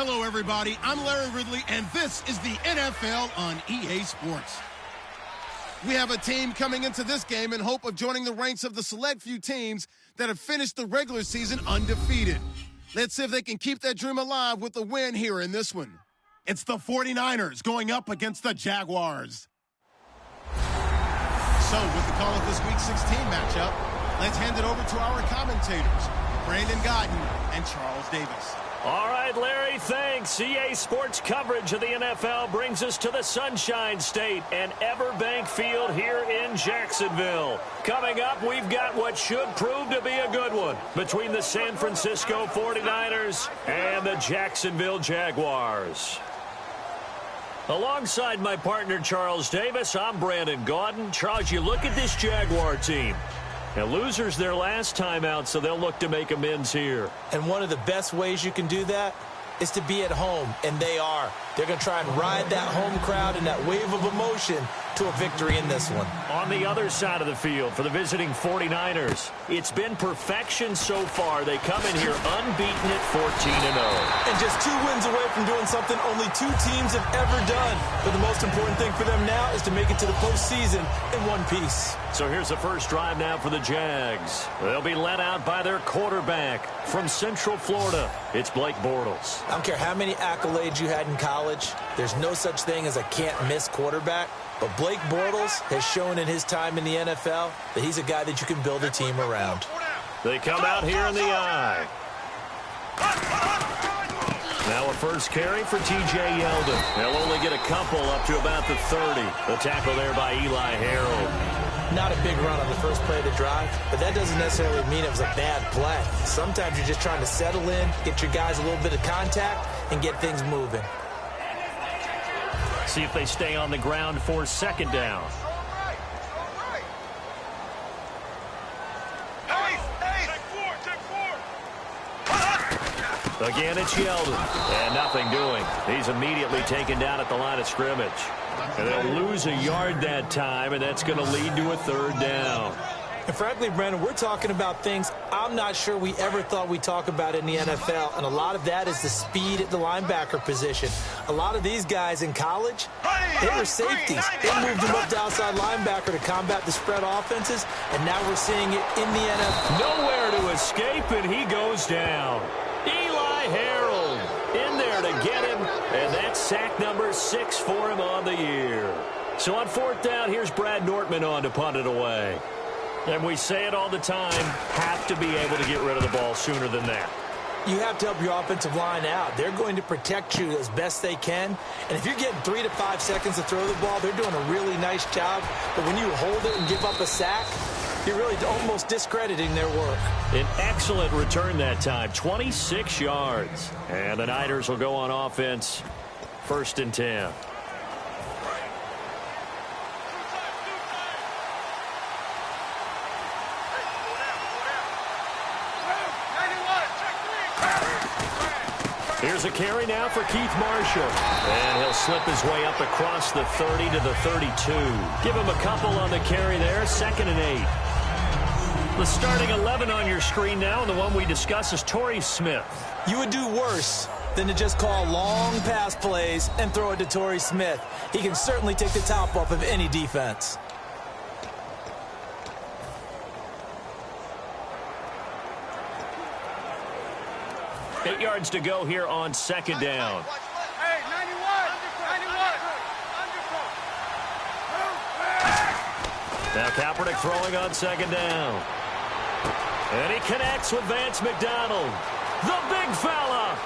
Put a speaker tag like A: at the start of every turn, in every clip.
A: Hello, everybody. I'm Larry Ridley, and this is the NFL on EA Sports. We have a team coming into this game in hope of joining the ranks of the select few teams that have finished the regular season undefeated. Let's see if they can keep that dream alive with a win here in this one. It's the 49ers going up against the Jaguars. So, with the call of this Week 16 matchup, let's hand it over to our commentators, Brandon Godden and Charles Davis.
B: All right, Larry, thanks. EA Sports coverage of the NFL brings us to the Sunshine State and Everbank Field here in Jacksonville. Coming up, we've got what should prove to be a good one between the San Francisco 49ers and the Jacksonville Jaguars. Alongside my partner, Charles Davis, I'm Brandon Gaudin. Charles, you look at this Jaguar team. Now, losers their last time out, so they'll look to make amends here.
C: And one of the best ways you can do that is to be at home, and they are. They're going to try and ride that home crowd and that wave of emotion to a victory in this one.
B: On the other side of the field for the visiting 49ers, it's been perfection so far. They come in here unbeaten at 14-0.
C: And just 2 wins away from doing something only 2 teams have ever done. But the most important thing for them now is to make it to the postseason in one piece.
B: So here's the first drive now for the Jags. They'll be led out by their quarterback from Central Florida. It's Blake Bortles.
C: I don't care how many accolades you had in college. There's no such thing as a can't-miss quarterback. But Blake Bortles has shown in his time in the NFL that he's a guy that you can build a team around.
B: They come out here in the eye. Now a first carry for T.J. Yeldon. They'll only get a couple up to about the 30. The tackle there by Eli Harold.
C: Not a big run on the first play of the drive, but that doesn't necessarily mean it was a bad play. Sometimes you're just trying to settle in, get your guys a little bit of contact, and get things moving.
B: See if they stay on the ground for second down. Again, it's Yeldon. And nothing doing. He's immediately taken down at the line of scrimmage. And they'll lose a yard that time, and that's going to lead to a third down.
C: And frankly, Brandon, we're talking about things I'm not sure we ever thought we'd talk about in the NFL. And a lot of that is the speed at the linebacker position. A lot of these guys in college, they were safeties. They moved them up to outside linebacker to combat the spread offenses. And now we're seeing it in the NFL.
B: Nowhere to escape, and he goes down. Eli Harold in there to get him. And that's sack number 6 for him on the year. So on fourth down, here's Brad Nortman on to punt it away. And we say it all the time, have to be able to get rid of the ball sooner than that.
C: You have to help your offensive line out. They're going to protect you as best they can. And if you're getting 3 to 5 seconds to throw the ball, they're doing a really nice job. But when you hold it and give up a sack, you're really almost discrediting their work.
B: An excellent return that time, 26 yards. And the Niners will go on offense, 1st and 10. Here's a carry now for Keith Marshall. And he'll slip his way up across the 30 to the 32. Give him a couple on the carry there, 2nd and 8. The starting 11 on your screen now, and the one we discuss is Torrey Smith.
C: You would do worse than to just call long pass plays and throw it to Torrey Smith. He can certainly take the top off of any defense.
B: Eight yards to go here on 2nd down.
D: Hey, 91.
B: Now Kaepernick throwing on 2nd down. And he connects with Vance McDonald. The big fella.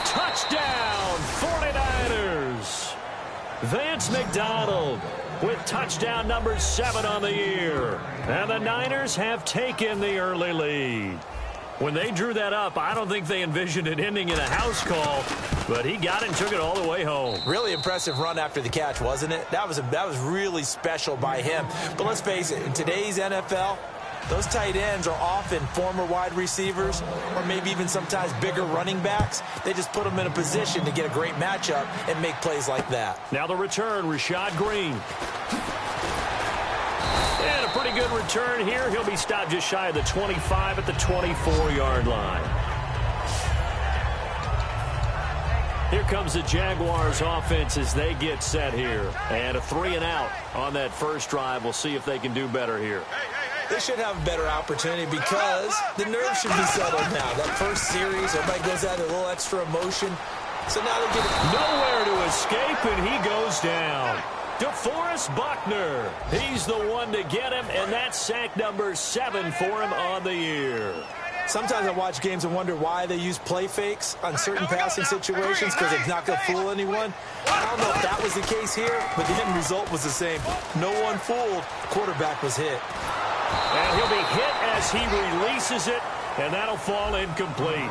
B: Touchdown, 49ers. Vance McDonald with touchdown number 7 on the year. And the Niners have taken the early lead. When they drew that up, I don't think they envisioned it ending in a house call, but he got it and took it all the way home.
C: Really impressive run after the catch, wasn't it? That was really special by him. But let's face it, in today's NFL, those tight ends are often former wide receivers or maybe even sometimes bigger running backs. They just put them in a position to get a great matchup and make plays like that.
B: Now the return, Rashad Green. And a pretty good return here. He'll be stopped just shy of the 25 at the 24-yard line. comes the Jaguars offense as they get set here. And a 3-and-out on that first drive. We'll see if they can do better here.
C: They should have a better opportunity because the nerves should be settled now. That first series, everybody goes out with a little extra emotion. So now they get
B: nowhere to escape, and he goes down. DeForest Buckner. He's the one to get him, and that's sack number 7 for him on the year.
C: Sometimes I watch games and wonder why they use play fakes on certain passing situations because it's not going to fool anyone. I don't know if that was the case here, but the end result was the same. No one fooled. Quarterback was hit.
B: And he'll be hit as he releases it, and that'll fall incomplete.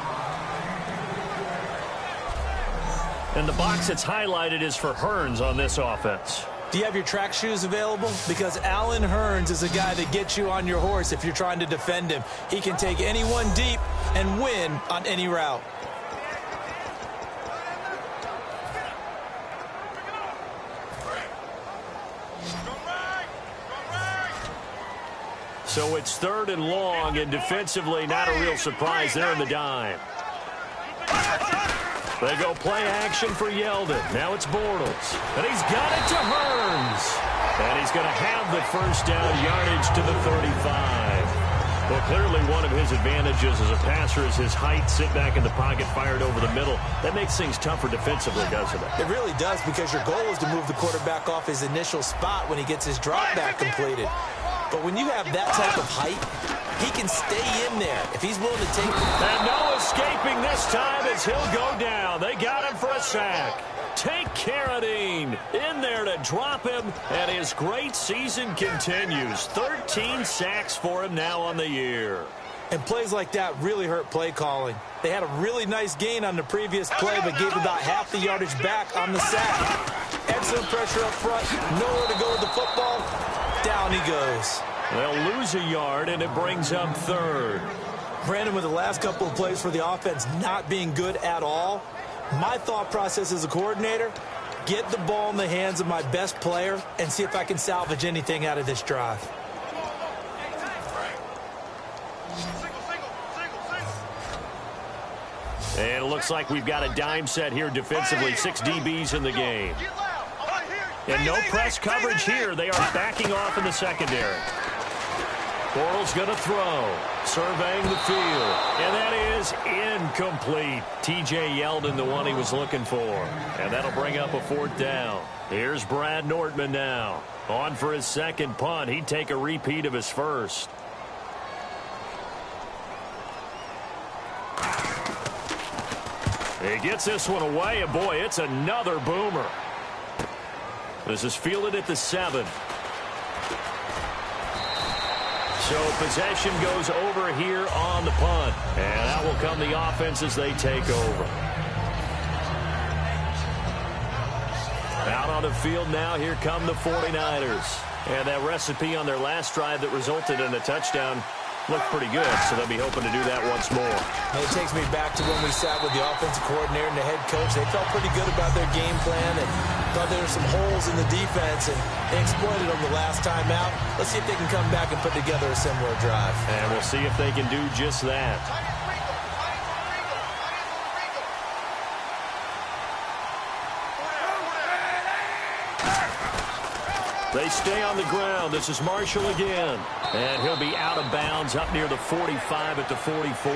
B: And the box that's highlighted is for Hearns on this offense.
C: Do you have your track shoes available? Because Allen Hearns is a guy that gets you on your horse if you're trying to defend him. He can take anyone deep and win on any route.
B: So it's 3rd and long, and defensively not a real surprise there in the dime. They go play action for Yeldon. Now it's Bortles. And he's got it to Hearns. And he's going to have the first down yardage to the 35. Well, clearly one of his advantages as a passer is his height, sit back in the pocket, fired over the middle. That makes things tougher defensively, doesn't it?
C: It really does, because your goal is to move the quarterback off his initial spot when he gets his drop back completed. But when you have that type of height, he can stay in there if he's willing to take it.
B: And no escaping this time as he'll go down. They got him for a sack. Take Carradine in there to drop him, and his great season continues. 13 sacks for him now on the year.
C: And plays like that really hurt play calling. They had a really nice gain on the previous play, but gave about half the yardage back on the sack. Excellent pressure up front, nowhere to go with the football. Down he goes.
B: They'll lose a yard, and it brings up 3rd.
C: Brandon, with the last couple of plays for the offense not being good at all, my thought process as a coordinator, get the ball in the hands of my best player and see if I can salvage anything out of this drive.
B: And it looks like we've got a dime set here defensively. 6 DBs in the game. And no press coverage here. They are backing off in the secondary. Bortles going to throw. Surveying the field. And that is incomplete. T.J. Yeldon, the one he was looking for. And that'll bring up a 4th down. Here's Brad Nortman now. On for his second punt. He'd take a repeat of his first. He gets this one away, and boy, it's another boomer. This is fielded at the 7. So possession goes over here on the punt. And out will come the offense as they take over. Out on the field now, here come the 49ers. And that recipe on their last drive that resulted in a touchdown looked pretty good, so they'll be hoping to do that once more.
C: And it takes me back to when we sat with the offensive coordinator and the head coach. They felt pretty good about their game plan and thought there were some holes in the defense, and they exploited them the last time out. Let's see if they can come back and put together a similar drive.
B: And we'll see if they can do just that. They stay on the ground. This is Marshall again. And he'll be out of bounds up near the 45 at the 44.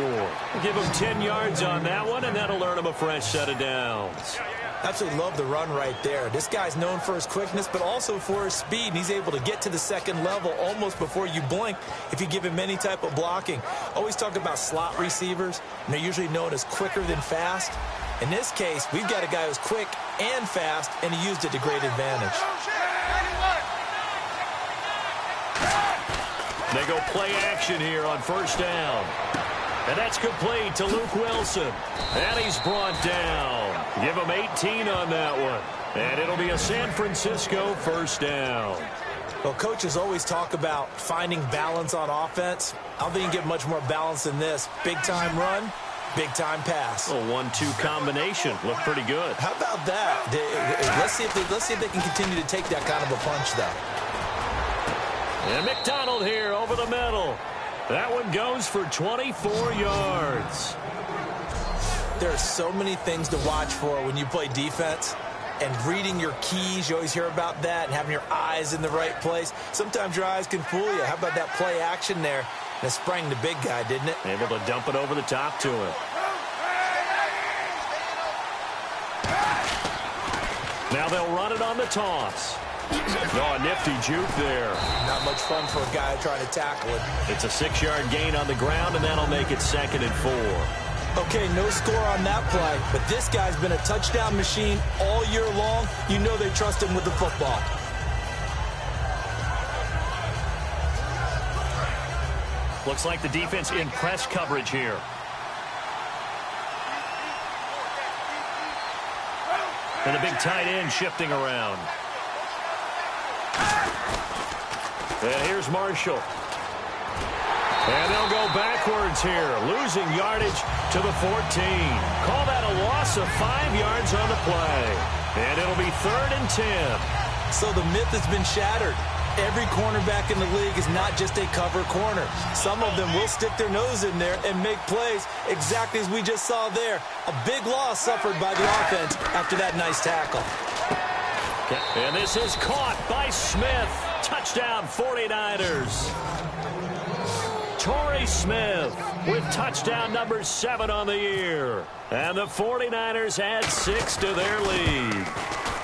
B: Give him 10 yards on that one, and that'll earn him a fresh set of downs.
C: Absolutely love the run right there. This guy's known for his quickness, but also for his speed. And he's able to get to the second level almost before you blink if you give him any type of blocking. Always talk about slot receivers, and they're usually known as quicker than fast. In this case, we've got a guy who's quick and fast, and he used it to great advantage.
B: They go play action here on first down. And that's complete to Luke Wilson. And he's brought down. Give him 18 on that one. And it'll be a San Francisco first down.
C: Well, coaches always talk about finding balance on offense. I don't think you can get much more balance than this. Big-time run, big-time pass.
B: A 1-2 combination. Looked pretty good.
C: How about that? Let's see if they can continue to take that kind of a punch, though.
B: And McDonald here over the middle. That one goes for 24 yards.
C: There are so many things to watch for when you play defense. And reading your keys, you always hear about that, and having your eyes in the right place. Sometimes your eyes can fool you. How about that play action there? And it sprang the big guy, didn't it?
B: Able to dump it over the top to him. Now they'll run it on the toss. Oh, a nifty juke there.
C: Not much fun for a guy trying to tackle it.
B: It's a 6-yard gain on the ground, and that'll make it 2nd and 4.
C: Okay, no score on that play, but this guy's been a touchdown machine all year long. You know they trust him with the football.
B: Looks like the defense in press coverage here. And the big tight end shifting around. And here's Marshall. And they'll go backwards here, losing yardage to the 14. Call that a loss of 5 yards on the play. And it'll be 3rd and 10.
C: So the myth has been shattered. Every cornerback in the league is not just a cover corner. Some of them will stick their nose in there and make plays exactly as we just saw there. A big loss suffered by the offense after that nice tackle.
B: And this is caught by Smith. Touchdown 49ers. Torrey Smith with touchdown number 7 on the year. And the 49ers add 6 to their lead.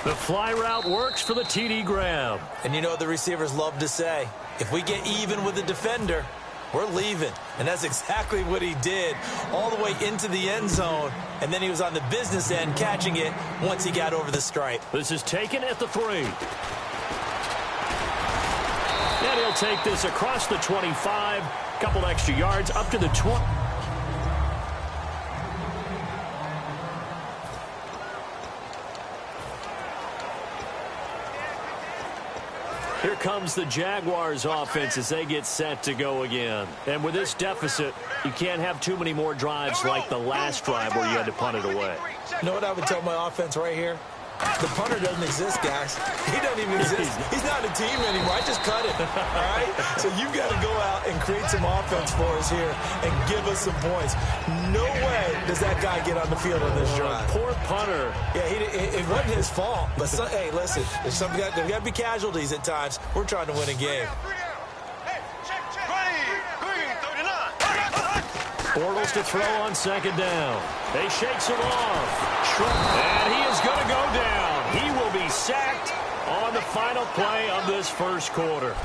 B: The fly route works for the TD grab.
C: And you know what the receivers love to say? If we get even with the defender, we're leaving. And that's exactly what he did all the way into the end zone. And then he was on the business end catching it once he got over the stripe.
B: This is taken at the 3. And he'll take this across the 25. Couple extra yards up to the 20. Here comes the Jaguars offense as they get set to go again. And with this deficit, you can't have too many more drives like the last drive where you had to punt it away.
C: You know what I would tell my offense right here? The punter doesn't exist, guys. He doesn't even exist. He's not a team anymore. I just cut him, all right? So you've got to go out and create some offense for us here and give us some points. No way does that guy get on the field on this drive.
B: Poor punter.
C: Yeah, it wasn't his fault. But, hey, listen, there's got to be casualties at times. We're trying to win a game.
B: Bortles to throw on 2nd down. They shakes him off. And he is going to go down. He will be sacked on the final play of this first quarter.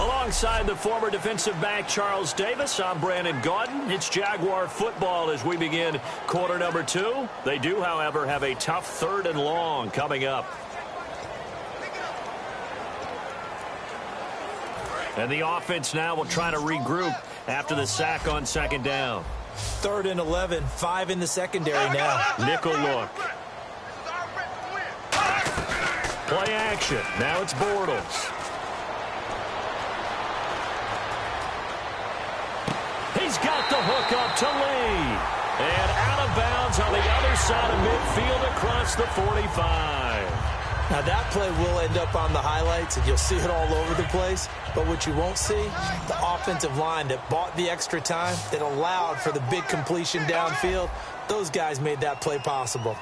B: Alongside the former defensive back Charles Davis, I'm Brandon Gaudin. It's Jaguar football as we begin quarter number 2. They do, however, have a tough 3rd and long coming up. And the offense now will try to regroup after the sack on 2nd down.
C: 3rd and 11, 5 in the secondary now.
B: Nickel look. Play action. Now it's Bortles. He's got the hook up to Lee. And out of bounds on the other side of midfield across the 45.
C: Now that play will end up on the highlights, and you'll see it all over the place. But what you won't see, the offensive line that bought the extra time, that allowed for the big completion downfield, those guys made that play possible.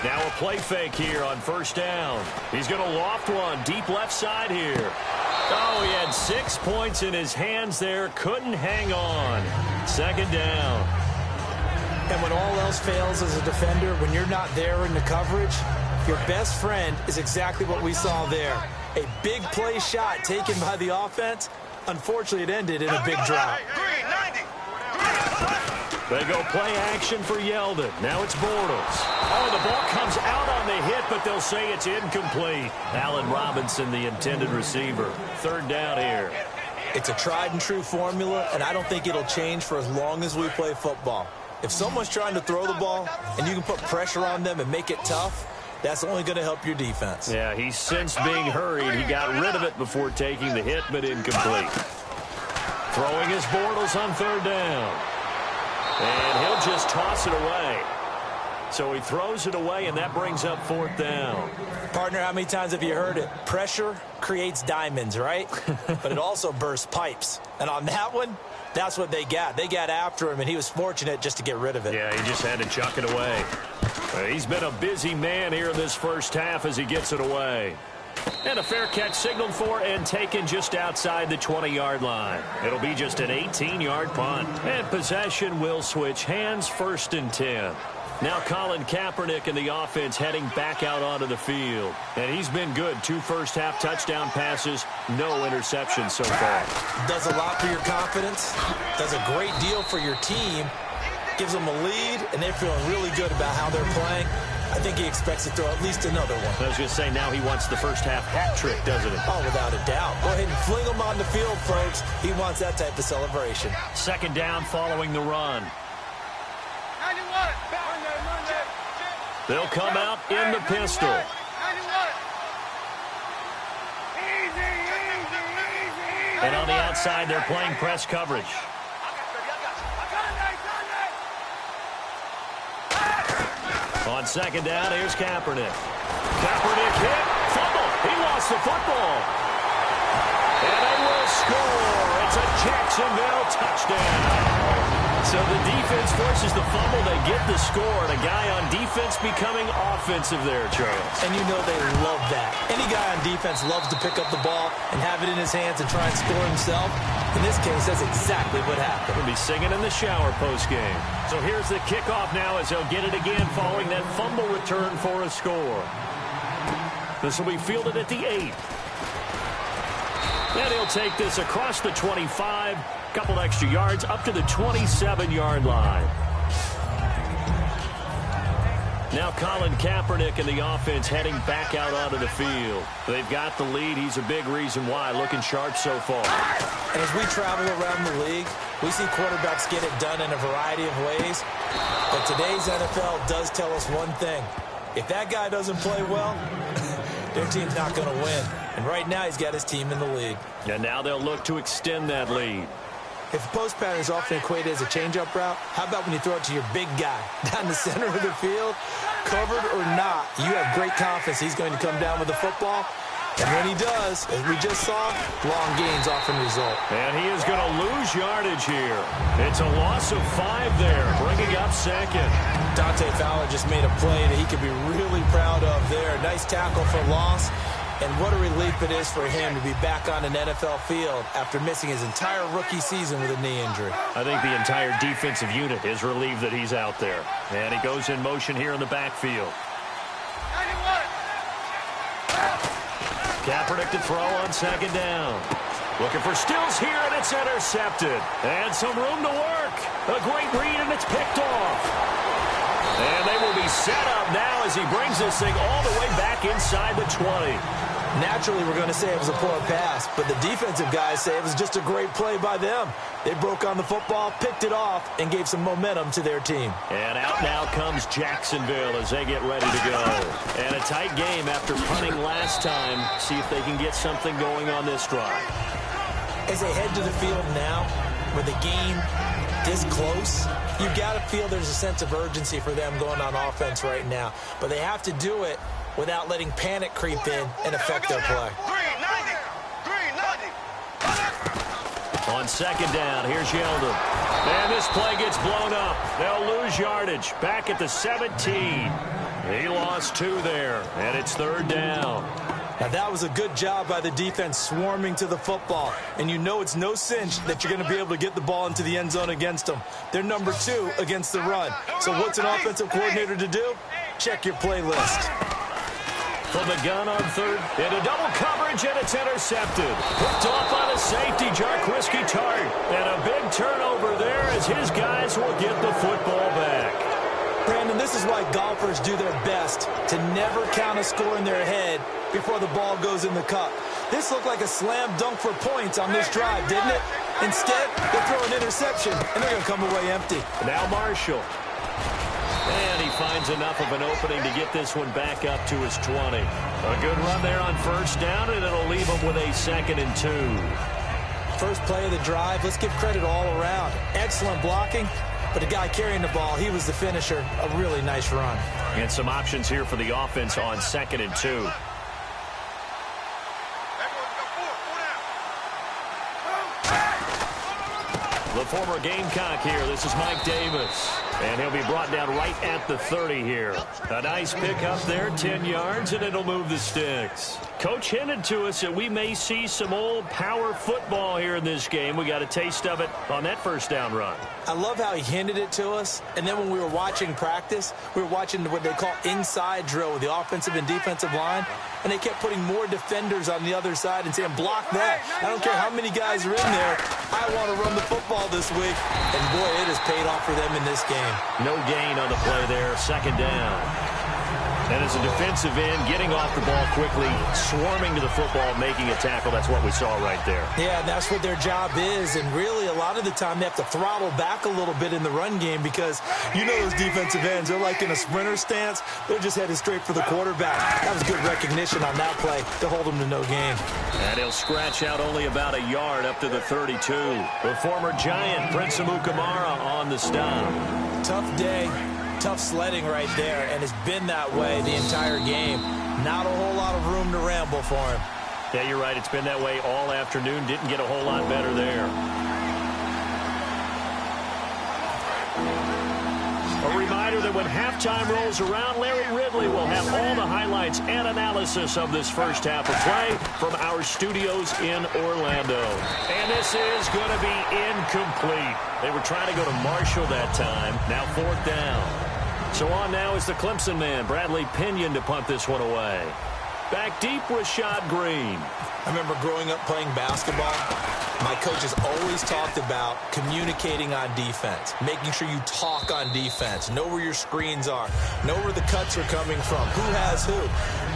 B: Now a play fake here on 1st down. He's going to loft one deep left side here. Oh, he had 6 points in his hands there. Couldn't hang on. 2nd down.
C: And when all else fails as a defender, when you're not there in the coverage, your best friend is exactly what we saw there. A big play shot taken by the offense. Unfortunately, it ended in a big drop.
B: They go play action for Yeldon. Now it's Bortles. Oh, the ball comes out on the hit, but they'll say it's incomplete. Allen Robinson, the intended receiver. 3rd down here.
C: It's a tried and true formula, and I don't think it'll change for as long as we play football. If someone's trying to throw the ball and you can put pressure on them and make it tough, that's only going to help your defense.
B: Yeah, he's since being hurried. He got rid of it before taking the hit, but incomplete. Throwing his Bortles on 3rd down. And he'll just toss it away. So he throws it away, and that brings up 4th down.
C: Partner, how many times have you heard it? Pressure creates diamonds, right? But it also bursts pipes. And on that one, that's what they got. They got after him, and he was fortunate just to get rid of it.
B: Yeah, he just had to chuck it away. He's been a busy man here in this first half as he gets it away. And a fair catch signaled for and taken just outside the 20-yard line. It'll be just an 18-yard punt. And possession will switch hands, 1st and 10. Now Colin Kaepernick in the offense heading back out onto the field. And he's been good. 2 first-half touchdown passes, no interceptions so far.
C: Does a lot for your confidence. Does a great deal for your team. Gives them a lead, and they're feeling really good about how they're playing. I think he expects to throw at least another one.
B: I was going to say, now he wants the first-half hat trick, doesn't he?
C: Oh, without a doubt. Go ahead and fling him on the field, folks. He wants that type of celebration.
B: 2nd down following the run.
D: 91.
B: They'll come out in the pistol.
D: 91. Easy.
B: And on the outside, they're playing press coverage. On 2nd down, here's Kaepernick. Kaepernick hit, fumble. He lost the football. And they will score. It's a Jacksonville touchdown. So the defense forces the fumble. They get the score. And a guy on defense becoming offensive there, Charles.
C: And you know they love that. Any guy on defense loves to pick up the ball and have it in his hands and try and score himself. In this case, that's exactly what happened.
B: He'll be singing in the shower post-game. So here's the kickoff now as they'll get it again following that fumble return for a score. This will be fielded at the 8. And he'll take this across the 25, couple extra yards up to the 27-yard line. Now Colin Kaepernick in the offense heading back out onto the field. They've got the lead. He's a big reason why. Looking sharp so far.
C: And as we travel around the league, we see quarterbacks get it done in a variety of ways. But today's NFL does tell us one thing. If that guy doesn't play well, their team's not going to win. And right now he's got his team in the lead.
B: And now they'll look to extend that lead.
C: If the post pattern is often equated as a change-up route, how about when you throw it to your big guy down the center of the field? Covered or not, you have great confidence he's going to come down with the football. And when he does, as we just saw, long gains often result.
B: And he is going to lose yardage here. It's a loss of 5 there, bringing up 2nd.
C: Dante Fowler just made a play that he could be really proud of there. Nice tackle for loss. And what a relief it is for him to be back on an NFL field after missing his entire rookie season with a knee injury.
B: I think the entire defensive unit is relieved that he's out there. And he goes in motion here in the backfield.
D: 91.
B: Kaepernick to throw on 2nd down. Looking for Stills here, and it's intercepted. And some room to work. A great read, and it's picked off. And they will be set up now as he brings this thing all the way back inside the 20.
C: Naturally, we're going to say it was a poor pass, but the defensive guys say it was just a great play by them. They broke on the football, picked it off, and gave some momentum to their team.
B: And out now comes Jacksonville as they get ready to go. And a tight game after punting last time. See if they can get something going on this drive.
C: As they head to the field now, with the game this close, you've got to feel there's a sense of urgency for them going on offense right now. But they have to do it without letting panic creep in and affect their play.
D: 390.
B: On 2nd down, here's Yeldon. And this play gets blown up. They'll lose yardage. Back at the 17. He lost 2 there, and it's 3rd down.
C: Now, that was a good job by the defense swarming to the football. And you know it's no cinch that you're going to be able to get the ball into the end zone against them. They're number 2 against the run. So what's an offensive coordinator to do? Check your playlist.
B: From the gun on 3rd, into double coverage, and it's intercepted. Picked off on a safety, Jarquiski Tart. And a big turnover there as his guys will get the football back.
C: Brandon, this is why golfers do their best to never count a score in their head before the ball goes in the cup. This looked like a slam dunk for points on this drive, didn't it? Instead, they throw an interception, and they're going to come away empty.
B: Now Marshall. And he finds enough of an opening to get this one back up to his 20. A good run there on 1st down, and it'll leave him with a 2nd and 2.
C: First play of the drive, let's give credit all around. Excellent blocking, But the guy carrying the ball, he was the finisher. A really nice run.
B: And some options here for the offense on 2nd and 2. The former Gamecock here. This is Mike Davis. And he'll be brought down right at the 30 here. A nice pick up there, 10 yards, and it'll move the sticks. Coach hinted to us that we may see some old power football here in this game. We got a taste of it on that first down run.
C: I love how he hinted it to us. And then when we were watching practice, we were watching what they call inside drill with the offensive and defensive line. And they kept putting more defenders on the other side and saying, block that. I don't care how many guys are in there. I want to run the football this week. And, boy, it has paid off for them in this game.
B: No gain on the play there, 2nd down. And as a defensive end, getting off the ball quickly, swarming to the football, making a tackle, that's what we saw right there.
C: Yeah, and that's what their job is. And really, a lot of the time, they have to throttle back a little bit in the run game because you know those defensive ends, they're like in a sprinter stance. They're just headed straight for the quarterback. That was good recognition on that play to hold them to no gain.
B: And he'll scratch out only about a yard up to the 32. The former Giant, Prince Amukamara, on the stop.
C: Tough day. Tough sledding right there, and it's been that way the entire game. Not a whole lot of room to ramble for him.
B: Yeah, you're right. It's been that way all afternoon. Didn't get a whole lot better there. A reminder that when halftime rolls around, Larry Ridley will have all the highlights and analysis of this first half of play from our studios in Orlando. And this is going to be incomplete. They were trying to go to Marshall that time. Now 4th down. So on now is the Clemson man, Bradley Pinion, to punt this one away. Back deep, Rashad Green.
C: I remember growing up playing basketball. My coaches always talked about communicating on defense, making sure you talk on defense, know where your screens are, know where the cuts are coming from, who has who.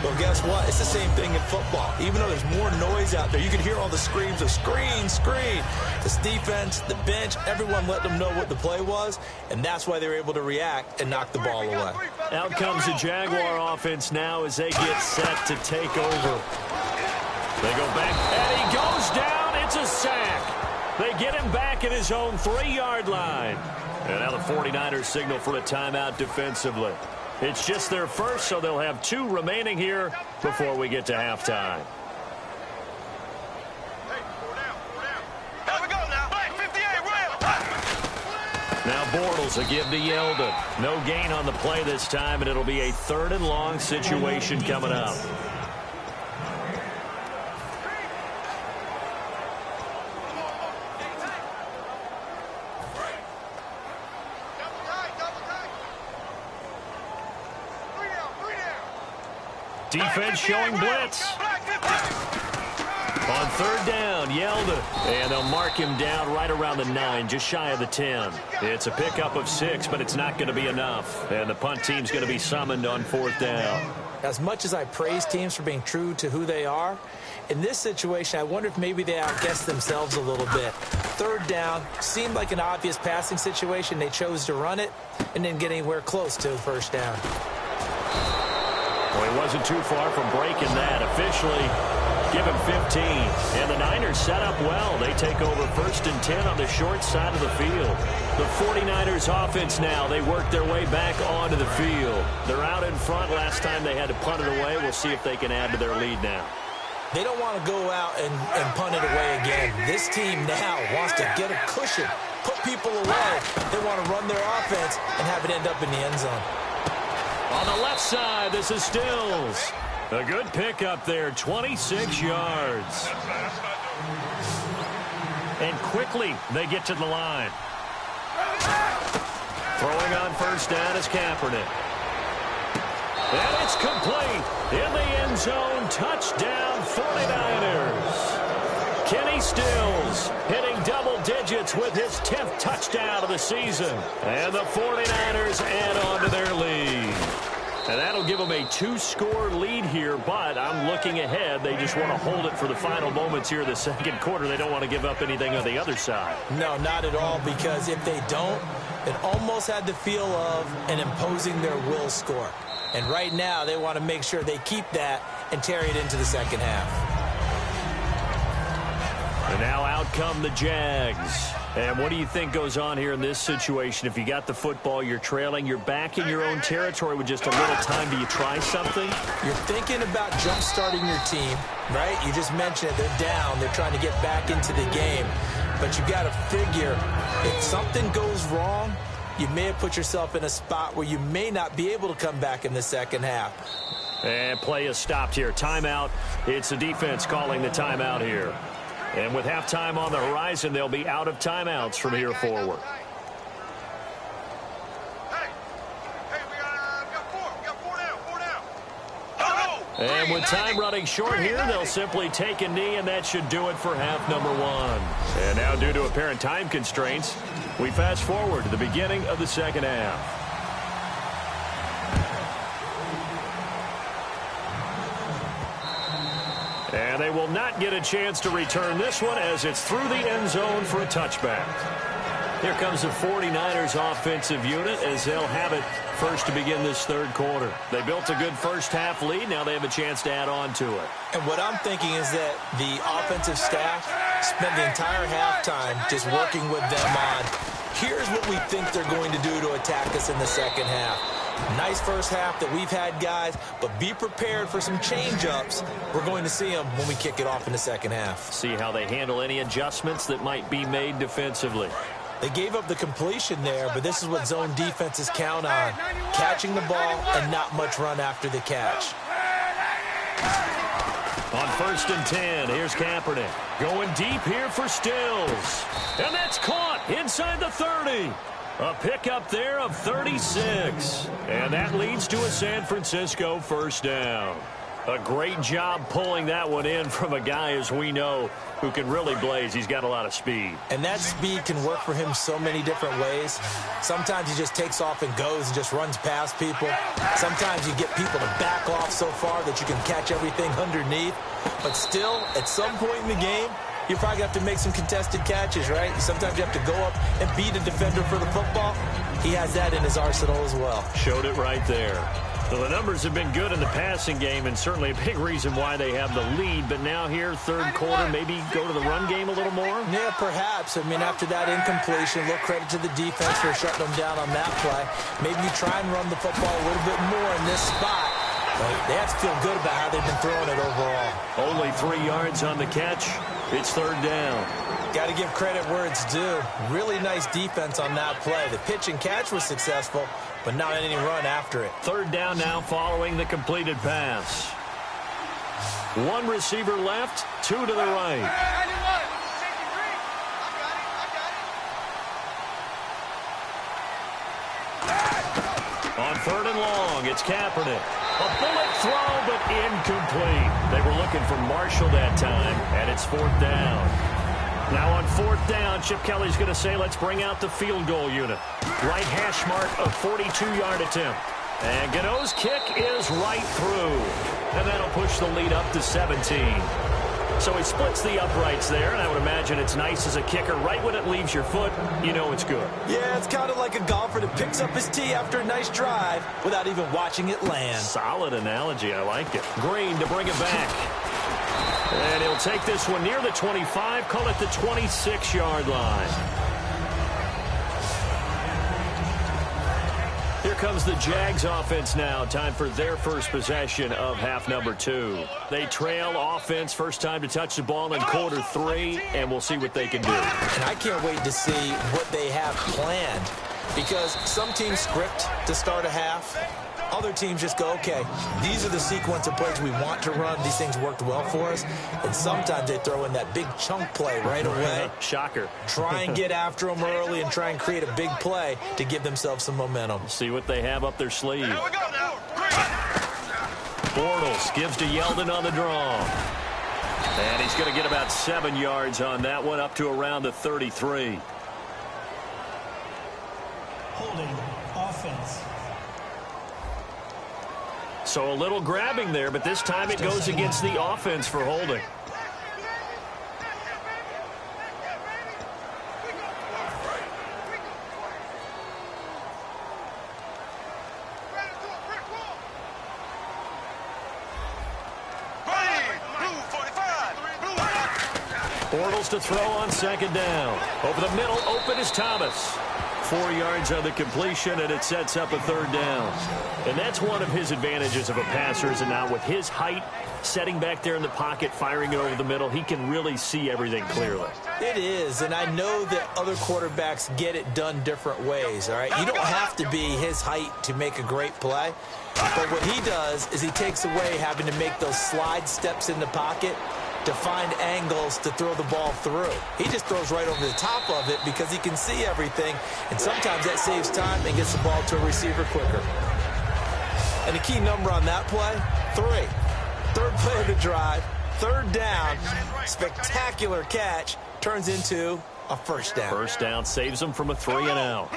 C: Well, guess what? It's the same thing in football. Even though there's more noise out there, you can hear all the screams of screen, screen. This defense, the bench, everyone let them know what the play was, and that's why they were able to react and knock the ball away.
B: Out comes the Jaguar offense now as they get set to take over. They go back, and he goes down. It's a sack. They get him back at his own 3-yard line. And now the 49ers signal for a timeout defensively. It's just their first, so they'll have 2 remaining here before we get to halftime. Now Bortles a give to Yeldon. No gain on the play this time, and it'll be a 3rd and long situation coming up. Defense showing blitz. On 3rd down, Yeldon. And they'll mark him down right around the 9, just shy of the 10. It's a pickup of 6, but it's not going to be enough. And the punt team's going to be summoned on 4th down.
C: As much as I praise teams for being true to who they are, in this situation, I wonder if maybe they outguessed themselves a little bit. 3rd down, seemed like an obvious passing situation. They chose to run it and didn't get anywhere close to 1st down.
B: Well, he wasn't too far from breaking that. Officially, give him 15. And the Niners set up well. They take over 1st and 10 on the short side of the field. The 49ers offense now, they work their way back onto the field. They're out in front. Last time they had to punt it away. We'll see if they can add to their lead now.
C: They don't want to go out and punt it away again. This team now wants to get a cushion, put people away. They want to run their offense and have it end up in the end zone.
B: On the left side, this is Stills. A good pickup there, 26 yards. And quickly, they get to the line. Throwing on 1st down is Kaepernick. And it's complete. In the end zone, touchdown 49ers. Kenny Stills hitting double digits with his 10th touchdown of the season. And the 49ers add on to their lead. And that'll give them a 2-score lead here, but I'm looking ahead. They just want to hold it for the final moments here in the 2nd quarter. They don't want to give up anything on the other side.
C: No, not at all, because if they don't, it almost had the feel of an imposing their will score. And right now, they want to make sure they keep that and carry it into the 2nd half.
B: And now out come the Jags. And what do you think goes on here in this situation? If you got the football, you're trailing, you're back in your own territory with just a little time. Do you try something?
C: You're thinking about jump-starting your team, right? You just mentioned it. They're down. They're trying to get back into the game. But you got to figure, if something goes wrong, you may have put yourself in a spot where you may not be able to come back in the second half.
B: And play is stopped here. Timeout. It's the defense calling the timeout here. And with halftime on the horizon, they'll be out of timeouts from here forward. And with time running short here, they'll simply take a knee, and that should do it for half number one. And now, due to apparent time constraints, we fast forward to the beginning of the second half. And they will not get a chance to return this one as it's through the end zone for a touchback. Here comes the 49ers offensive unit as they'll have it first to begin this third quarter. They built a good first half lead. Now they have a chance to add on to it.
C: And what I'm thinking is that the offensive staff spent the entire halftime just working with them on, here's what we think they're going to do to attack us in the second half. Nice first half that we've had, guys, but be prepared for some change-ups. We're going to see them when we kick it off in the second half.
B: See how they handle any adjustments that might be made defensively.
C: They gave up the completion there, but this is what zone defenses count on. Catching the ball and not much run after the catch.
B: On 1st and 10, here's Kaepernick. Going deep here for Stills. And that's caught inside the 30. A pickup there of 36. And that leads to a San Francisco first down. A great job pulling that one in from a guy, as we know, who can really blaze. He's got a lot of speed.
C: And that speed can work for him so many different ways. Sometimes he just takes off and goes and just runs past people. Sometimes you get people to back off so far that you can catch everything underneath. But still, at some point in the game, you probably have to make some contested catches, right? Sometimes you have to go up and beat a defender for the football. He has that in his arsenal as well.
B: Showed it right there. So the numbers have been good in the passing game, and certainly a big reason why they have the lead. But now here, third quarter, maybe go to the run game a little more?
C: Yeah, perhaps. I mean, after that incompletion, a little credit to the defense for shutting them down on that play. Maybe you try and run the football a little bit more in this spot. But they have to feel good about how they've been throwing it overall.
B: Only 3 yards on the catch. It's third down.
C: Got to give credit where it's due. Really nice defense on that play. The pitch and catch was successful, but not any run after it.
B: Third down now following the completed pass. 1 receiver left, 2 to the right. On 3rd and long, it's Kaepernick. A bullet throw, but incomplete. They were looking for Marshall that time, and it's 4th down. Now on 4th down, Chip Kelly's going to say, let's bring out the field goal unit. Right hash mark, a 42-yard attempt. And Gano's kick is right through. And that'll push the lead up to 17. So he splits the uprights there, and I would imagine it's nice as a kicker. Right when it leaves your foot, you know it's good.
C: Yeah, it's kind of like a golfer that picks up his tee after a nice drive without even watching it land.
B: Solid analogy. I like it. Green to bring it back. And he'll take this one near the 25, call it the 26-yard line. Here comes the Jags offense now. Time for their first possession of half number 2. They trail offense, first time to touch the ball in quarter 3, and we'll see what they can do.
C: And I can't wait to see what they have planned, because some teams script to start a half. Other teams just go, okay, these are the sequence of plays we want to run. These things worked well for us. And sometimes they throw in that big chunk play right away.
B: Shocker.
C: Try and get after them early and try and create a big play to give themselves some momentum.
B: See what they have up their sleeve.
D: Here we go now.
B: Bortles gives to Yeldon on the draw. And he's going to get about 7 yards on that one, up to around the 33.
E: Holding offense.
B: So a little grabbing there, but this time it goes against the offense for holding. Bortles to throw on second down. Over the middle, open is Thomas. 4 yards on the completion, and it sets up a third down. And that's one of his advantages of a passer, is now with his height, setting back there in the pocket, firing it over the middle, he can really see everything clearly.
C: It is, and I know that other quarterbacks get it done different ways, all right? You don't have to be his height to make a great play, but what he does is he takes away having to make those slide steps in the pocket to find angles to throw the ball through. He just throws right over the top of it because he can see everything, and sometimes that saves time and gets the ball to a receiver quicker. And the key number on that play, 3. Third play of the drive, third down, spectacular catch, turns into a first down.
B: First down saves him from a 3 and out.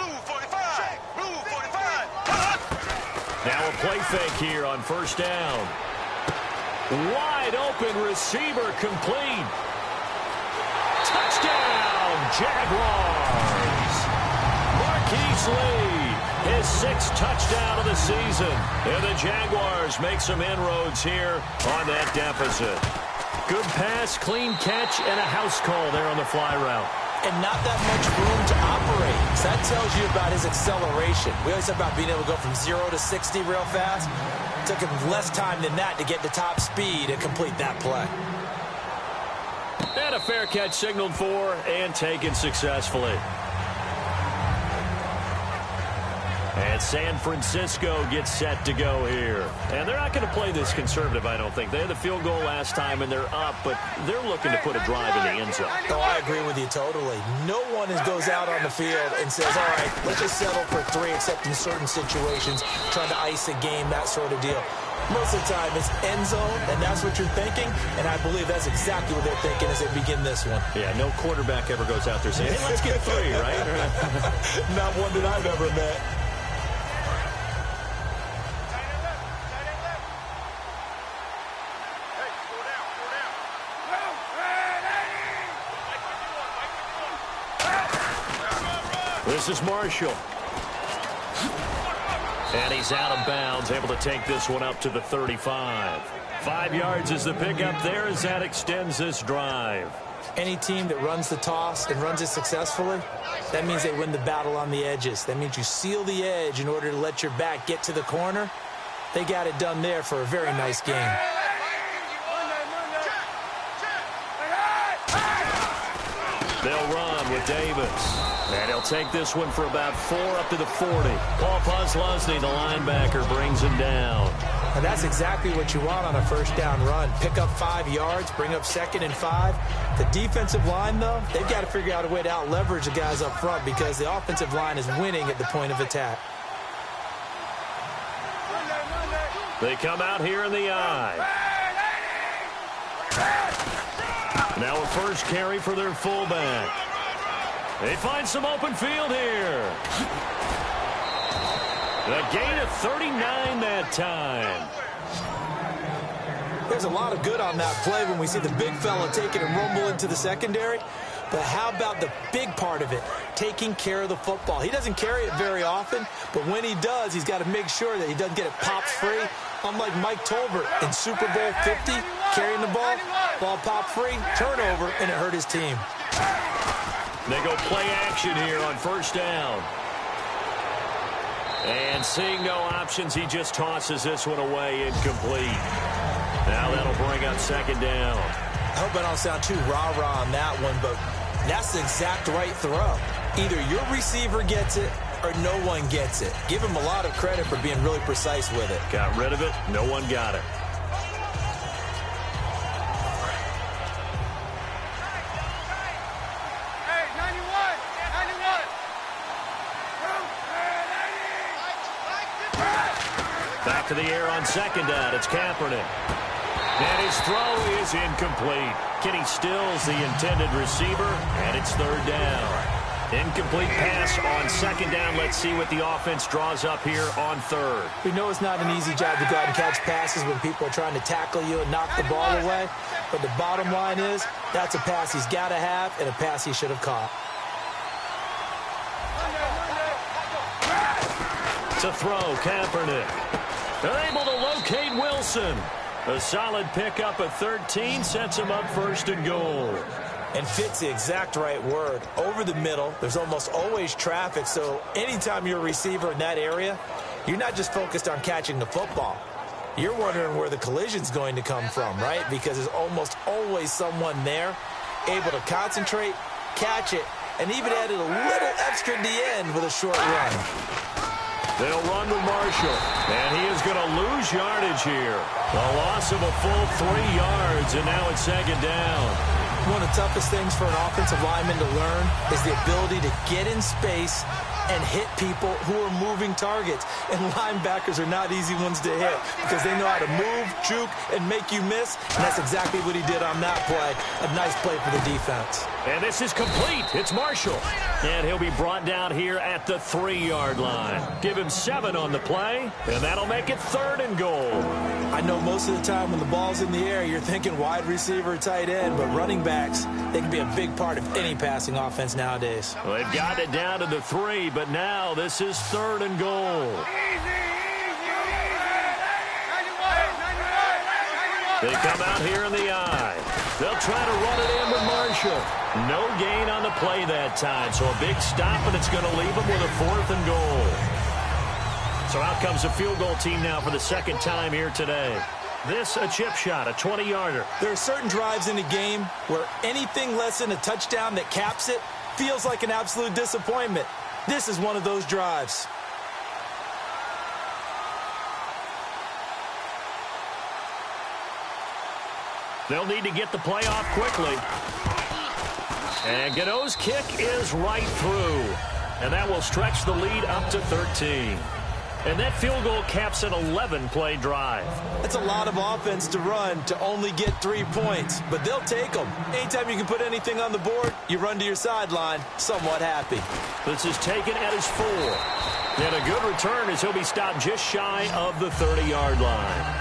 B: Now a play fake here on first down. Wide open receiver complete. Touchdown, Jaguars. Marquise Lee, his 6th touchdown of the season. And the Jaguars make some inroads here on that deficit. Good pass, clean catch, and a house call there on the fly route.
C: And not that much room to operate. So that tells you about his acceleration. We always talk about being able to go from 0 to 60 real fast. It took him less time than that to get to top speed and complete that play.
B: And a fair catch signaled for and taken successfully. And San Francisco gets set to go here. And they're not going to play this conservative, I don't think. They had the field goal last time, and they're up, but they're looking to put a drive in the end zone.
C: Oh, I agree with you totally. No one goes out on the field and says, all right, let's just settle for 3, except in certain situations, trying to ice a game, that sort of deal. Most of the time, it's end zone, and that's what you're thinking, and I believe that's exactly what they're thinking as they begin this one.
B: Yeah, no quarterback ever goes out there saying, hey, let's get 3, right?
C: Not one that I've ever met.
B: This is Marshall. And he's out of bounds, able to take this one up to the 35. 5 yards is the pickup there as that extends this drive.
C: Any team that runs the toss and runs it successfully, that means they win the battle on the edges. That means you seal the edge in order to let your back get to the corner. They got it done there for a very nice game.
B: They'll run with Davis. And he'll take this one for about 4 up to the 40. Paul Posluszny, the linebacker, brings him down.
C: And that's exactly what you want on a first down run. Pick up 5 yards, bring up 2nd and 5. The defensive line, though, they've got to figure out a way to out-leverage the guys up front because the offensive line is winning at the point of attack.
B: They come out here in the eye. Now a first carry for their fullback. They find some open field here. A gain of 39 that time.
C: There's a lot of good on that play when we see the big fella take it and rumble into the secondary. But how about the big part of it, taking care of the football? He doesn't carry it very often, but when he does, he's got to make sure that he doesn't get it popped free. Unlike Mike Tolbert in Super Bowl 50, carrying the ball popped free, turnover, and it hurt his team.
B: They go play action here on first down. And seeing no options, he just tosses this one away incomplete. Now that'll bring up second down.
C: I hope I don't sound too rah-rah on that one, but that's the exact right throw. Either your receiver gets it or no one gets it. Give him a lot of credit for being really precise with it.
B: Got rid of it. No one got it. Back to the air on second down. It's Kaepernick. And his throw is incomplete. Kenny Stills, the intended receiver, and it's third down. Incomplete pass on second down. Let's see what the offense draws up here on third.
C: We know it's not an easy job to go out and catch passes when people are trying to tackle you and knock the ball away. But the bottom line is that's a pass he's got to have and a pass he should have caught.
B: To throw, Kaepernick. They're able to locate Wilson. A solid pickup at 13 sets him up first and goal.
C: And fit's the exact right word. Over the middle, there's almost always traffic, so anytime you're a receiver in that area, you're not just focused on catching the football. You're wondering where the collision's going to come from, right? Because there's almost always someone there able to concentrate, catch it, and even added a little extra at the end with a short run.
B: They'll run with Marshall, and he is going to lose yardage here. A loss of a full 3 yards, and now it's second down.
C: One of the toughest things for an offensive lineman to learn is the ability to get in space and hit people who are moving targets. And linebackers are not easy ones to hit because they know how to move, juke, and make you miss. And that's exactly what he did on that play. A nice play for the defense.
B: And this is complete. It's Marshall. And he'll be brought down here at the 3-yard line. Give him 7 on the play, and that'll make it 3rd and goal.
C: I know most of the time when the ball's in the air, you're thinking wide receiver, tight end, but running backs, they can be a big part of any passing offense nowadays.
B: Well, they've got it down to the 3, but now this is 3rd and goal. They come out here in the eye. They'll try to run it in with Marshall. No gain on the play that time, so a big stop, and it's going to leave them with a 4th and goal. So out comes a field goal team now for the second time here today. This a chip shot, a 20-yarder.
C: There are certain drives in a game where anything less than a touchdown that caps it feels like an absolute disappointment. This is one of those drives.
B: They'll need to get the play off quickly. And Gano's kick is right through. And that will stretch the lead up to 13. And that field goal caps an 11-play drive.
C: That's a lot of offense to run to only get 3 points, but they'll take them. Anytime you can put anything on the board, you run to your sideline, somewhat happy.
B: This is taken at his 4. And a good return as he'll be stopped just shy of the 30-yard line.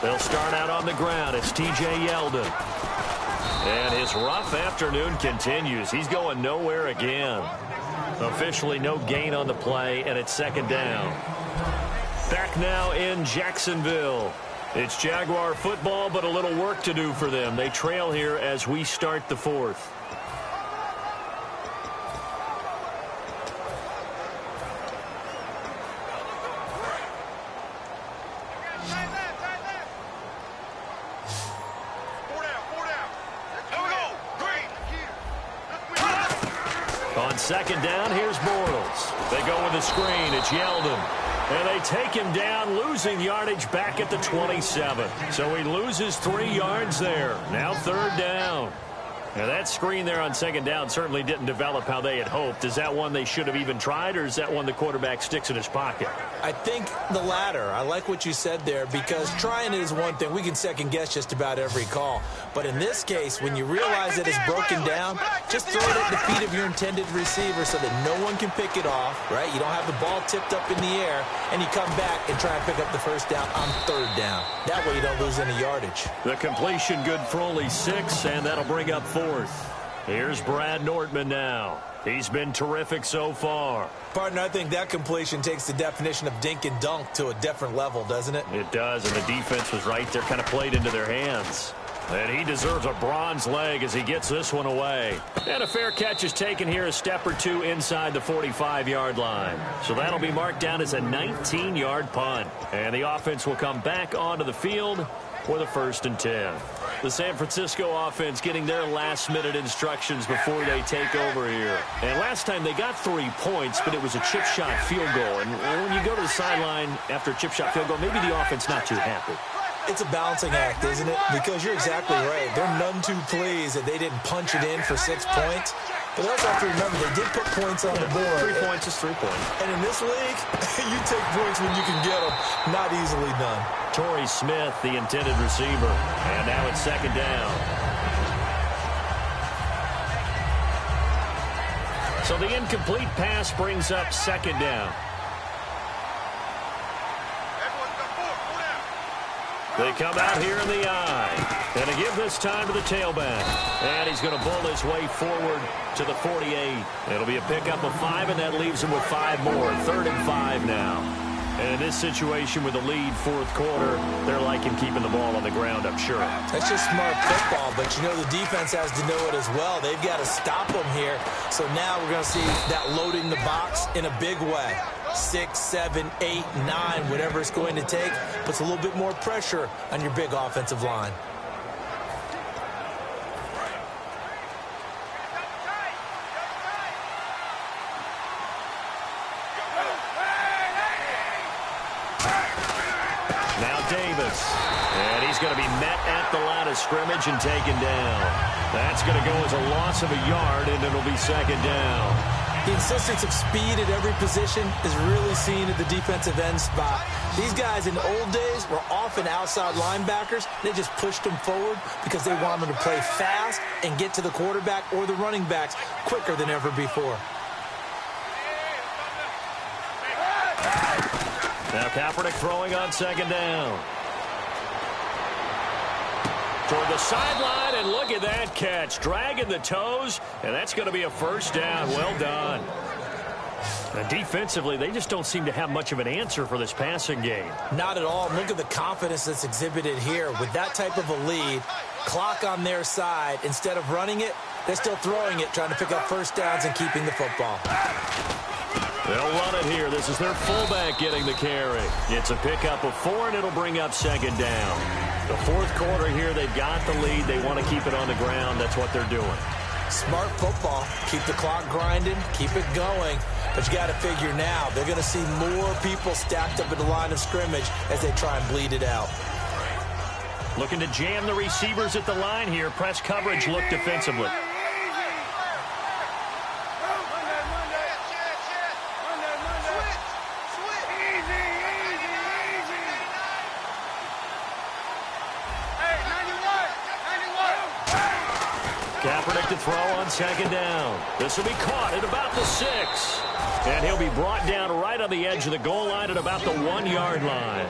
B: They'll start out on the ground. It's T.J. Yeldon. And his rough afternoon continues. He's going nowhere again. Officially no gain on the play, and it's second down. Back now in Jacksonville. It's Jaguar football, but a little work to do for them. They trail here as we start the 4th. On second down, here's Bortles. They go with a screen. It's Yeldon. And they take him down, losing yardage back at the 27. So he loses 3 yards there. Now 3rd down. Now that screen there on second down certainly didn't develop how they had hoped. Is that one they should have even tried, or is that one the quarterback sticks in his pocket?
C: I think the latter. I like what you said there, because trying it is one thing. We can second guess just about every call. But in this case, when you realize that it's broken down, just throw it at the feet of your intended receiver so that no one can pick it off, right? You don't have the ball tipped up in the air, and you come back and try and pick up the first down on 3rd down. That way you don't lose any yardage.
B: The completion good for only 6, and that'll bring up 4th. Here's Brad Nortman now. He's been terrific so far.
C: Partner, I think that completion takes the definition of dink and dunk to a different level, doesn't it?
B: It does, and the defense was right there, kind of played into their hands. And he deserves a bronze leg as he gets this one away. And a fair catch is taken here, a step or two inside the 45-yard line. So that'll be marked down as a 19-yard punt. And the offense will come back onto the field for the 1st and 10. The San Francisco offense getting their last-minute instructions before they take over here. And last time they got 3 points, but it was a chip shot field goal. And when you go to the sideline after a chip shot field goal, maybe the offense not too happy.
C: It's a balancing act, isn't it? Because you're exactly right. They're none too pleased that they didn't punch it in for 6 points. But also have to remember, they did put points on the board.
B: 3 points is 3 points.
C: And in this league, you take points when you can get them. Not easily done.
B: Torrey Smith, the intended receiver. And now it's second down. So the incomplete pass brings up second down. They come out here in the eye. And to give this time to the tailback. And he's going to bull his way forward to the 48. It'll be a pickup of 5, and that leaves him with 5 more. 3rd and 5 now. And in this situation with the lead, 4th quarter, they're liking keeping the ball on the ground, I'm sure.
C: That's just smart football, but you know the defense has to know it as well. They've got to stop them here. So now we're going to see that loading the box in a big way. 6, 7, 8, 9, whatever it's going to take, puts a little bit more pressure on your big offensive line.
B: And he's going to be met at the line of scrimmage and taken down. That's going to go as a loss of a yard, and it'll be 2nd down.
C: The insistence of speed at every position is really seen at the defensive end spot. These guys in the old days were often outside linebackers. They just pushed them forward because they wanted them to play fast and get to the quarterback or the running backs quicker than ever before.
B: Now Kaepernick throwing on 2nd down. Toward the sideline, and look at that catch. Dragging the toes, and that's going to be a 1st down. Well done. And defensively, they just don't seem to have much of an answer for this passing game.
C: Not at all. Look at the confidence that's exhibited here. With that type of a lead, clock on their side, instead of running it, they're still throwing it, trying to pick up 1st downs and keeping the football.
B: They'll run it here. This is their fullback getting the carry. It's a pickup of 4, and it'll bring up 2nd down. The 4th quarter here, they've got the lead. They want to keep it on the ground. That's what they're doing.
C: Smart football. Keep the clock grinding. Keep it going. But you got to figure now, they're going to see more people stacked up at the line of scrimmage as they try and bleed it out.
B: Looking to jam the receivers at the line here. Press coverage look defensively. Kaepernick to throw on 2nd down. This will be caught at about the 6. And he'll be brought down right on the edge of the goal line at about the 1-yard line.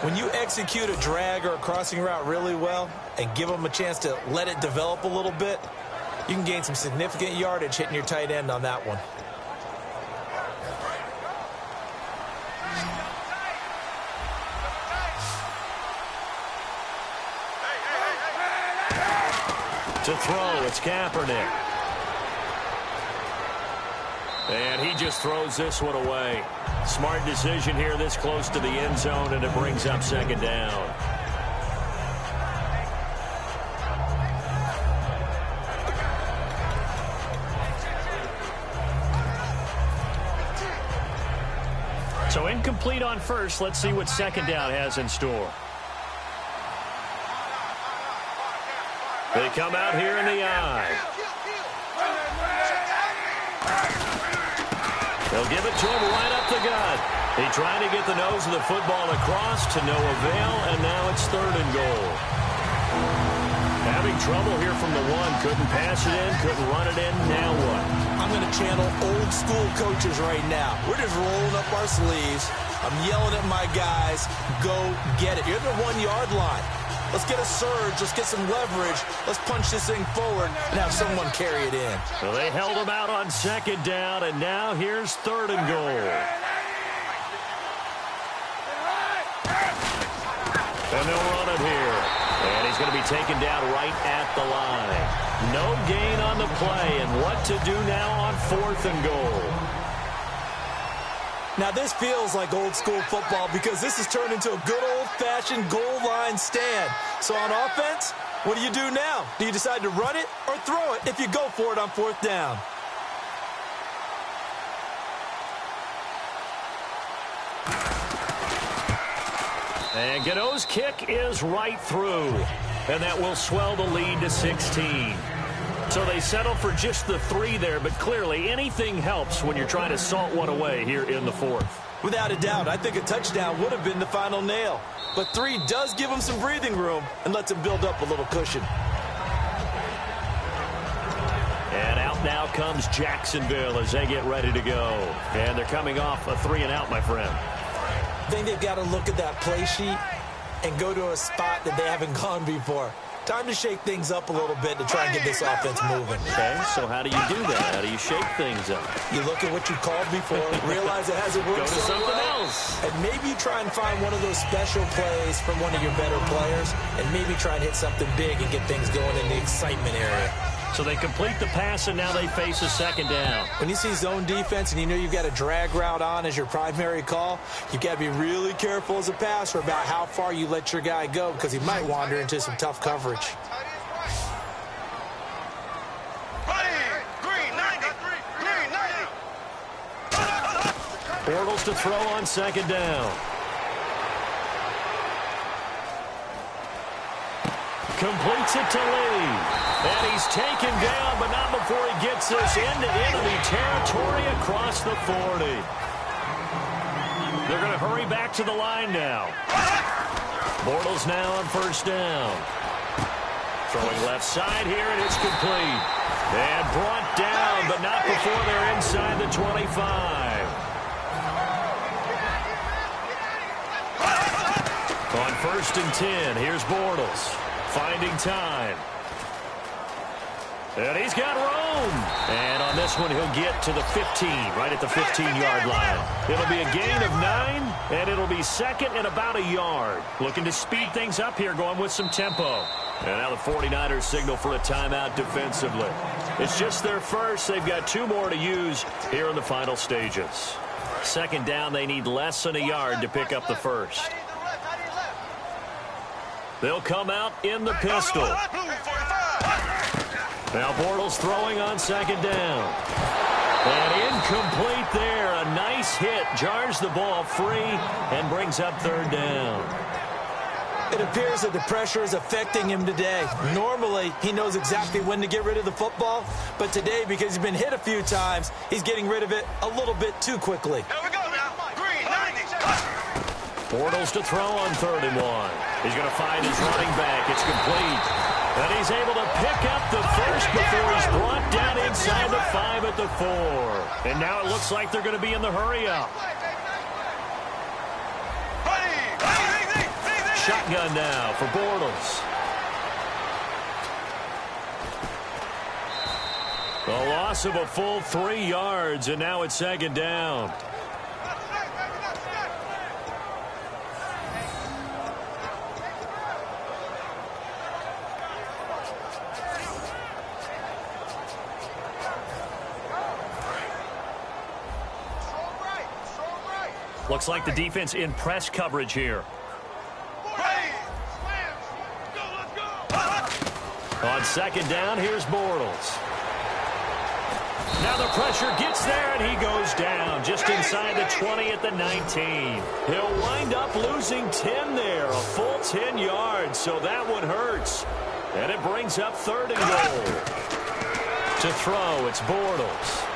C: When you execute a drag or a crossing route really well and give them a chance to let it develop a little bit, you can gain some significant yardage hitting your tight end on that one.
B: To throw, it's Kaepernick. And he just throws this one away. Smart decision here this close to the end zone, and it brings up 2nd down. So incomplete on 1st. Let's see what 2nd down has in store. They come out here in the eye. They'll give it to him right up the gut. He tried to get the nose of the football across to no avail, and now it's 3rd and goal. Having trouble here from the 1. Couldn't pass it in, couldn't run it in. Now what?
C: I'm going to channel old school coaches right now. We're just rolling up our sleeves. I'm yelling at my guys, go get it. You're at the 1-yard line. Let's get a surge. Let's get some leverage. Let's punch this thing forward and have someone carry it in.
B: So they held him out on 2nd down, and now here's 3rd and goal. And they'll run it here. And he's going to be taken down right at the line. No gain on the play, and what to do now on 4th and goal.
C: Now, this feels like old school football because this has turned into a good old-fashioned goal line stand. So on offense, what do you do now? Do you decide to run it or throw it if you go for it on 4th down?
B: And Gano's kick is right through. And that will swell the lead to 16. So they settle for just the 3 there, but clearly anything helps when you're trying to salt one away here in the 4th.
C: Without a doubt, I think a touchdown would have been the final nail. But 3 does give them some breathing room and lets them build up a little cushion.
B: And out Now comes Jacksonville as they get ready to go. And they're coming off a 3-and-out, my friend.
C: I think they've got to look at that play sheet and go to a spot that they haven't gone before. Time to shake things up a little bit to try and get this offense moving.
B: Okay, so how do you do that? How do you shake things up?
C: You look at what you called before, realize it hasn't worked
B: Go to
C: so
B: something
C: well,
B: else.
C: and maybe you try and find one of those special plays from one of your better players, and maybe try and hit something big and get things going in the excitement area.
B: So they complete the pass, and now they face a second down.
C: When you see zone defense and you know you've got a drag route on as your primary call, you've got to be really careful as a passer about how far you let your guy go because he might wander into some tough coverage.
B: Bortles to throw on second down. Completes it to Lee. And he's taken down, but not before he gets this into enemy territory across the 40. They're going to hurry back to the line now. Bortles now on first down. Throwing left side here, and it's complete. And brought down, but not before they're inside the 25. On first and 10, here's Bortles. Finding time. And he's got room. And on this one, he'll get to the 15, right at the 15-yard line. It'll be a gain of 9, and it'll be second and about a yard. Looking to speed things up here, going with some tempo. And now the 49ers signal for a timeout defensively. It's just their first. They've got 2 more to use here in the final stages. Second down, they need less than a yard to pick up the first. They'll come out in the pistol. Now Bortles throwing on second down. And incomplete there. A nice hit. Jars the ball free and brings up third down.
C: It appears that the pressure is affecting him today. Normally, he knows exactly when to get rid of the football. But today, because he's been hit a few times, he's getting rid of it a little bit too quickly.
D: Here we go now. Green, 90.
B: Bortles to throw on 3rd and 1. He's going to find his running back. It's complete. And he's able to pick up the first before he's brought down inside the 5 at the 4. And now it looks like they're going to be in the hurry-up. Shotgun now for Bortles. A loss of a full 3 yards, and now it's second down. Looks like the defense in press coverage here. On second down, here's Bortles. Now the pressure gets there, and he goes down just inside the 20 at the 19. He'll wind up losing 10 there, a full 10 yards, so that one hurts. And it brings up 3rd and goal. To throw, it's Bortles.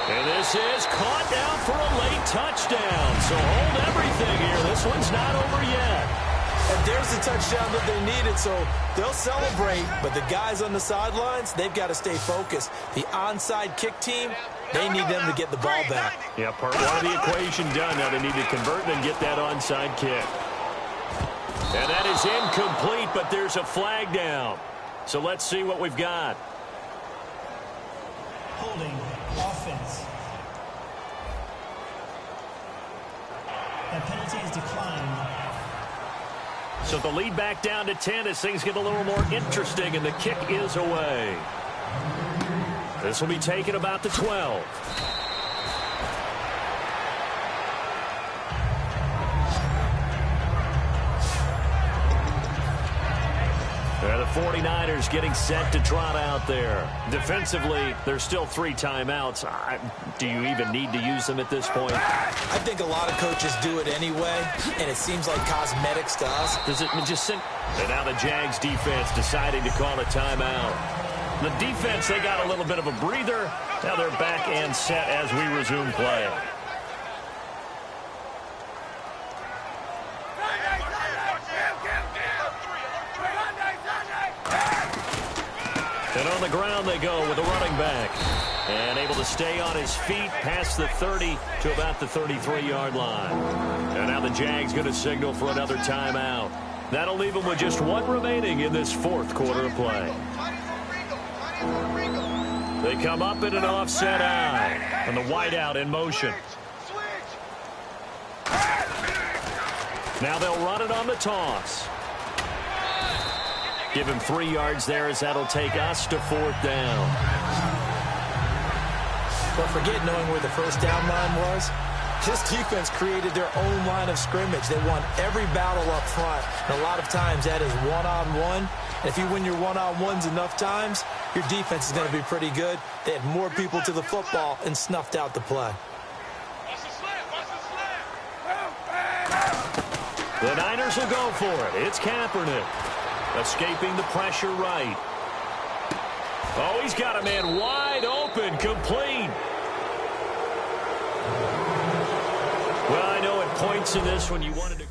B: And this is caught down for a late touchdown. So hold everything here. This one's not over yet.
C: And there's the touchdown that they needed, so they'll celebrate. But the guys on the sidelines, they've got to stay focused. The onside kick team, they need them to get the ball back.
B: Yeah, part 1 of the equation done. Now they need to convert and get that onside kick. And that is incomplete, but there's a flag down. So let's see what we've got.
E: Holding offense. That penalty is declined.
B: So the lead back down to 10 as things get a little more interesting, and the kick is away. This will be taken about the 12. The 49ers getting set to trot out there. Defensively, there's still 3 timeouts. Do you even need to use them at this point?
C: I think a lot of coaches do it anyway, and it seems like cosmetics to us.
B: Does it just sit? And now the Jags defense deciding to call a timeout. The defense, they got a little bit of a breather. Now they're back and set as we resume play. And on On the ground they go with a running back. And able to stay on his feet past the 30 to about the 33-yard line. And now the Jags going to signal for another timeout. That'll leave them with just one remaining in this fourth quarter of play. They come up in an offset eye. And the wideout in motion. Now they'll run it on the toss. Give him 3 yards there as that'll take us to 4th down.
C: But forget knowing where the first down line was. This defense created their own line of scrimmage. They won every battle up front. And a lot of times that is one-on-one. If you win your one-on-ones enough times, your defense is going to be pretty good. They had more people to the football and snuffed out the play.
B: The Niners will go for it. It's Kaepernick. Escaping the pressure right. Oh, he's got a man wide open, complete. Well, I know at points in this when you wanted to...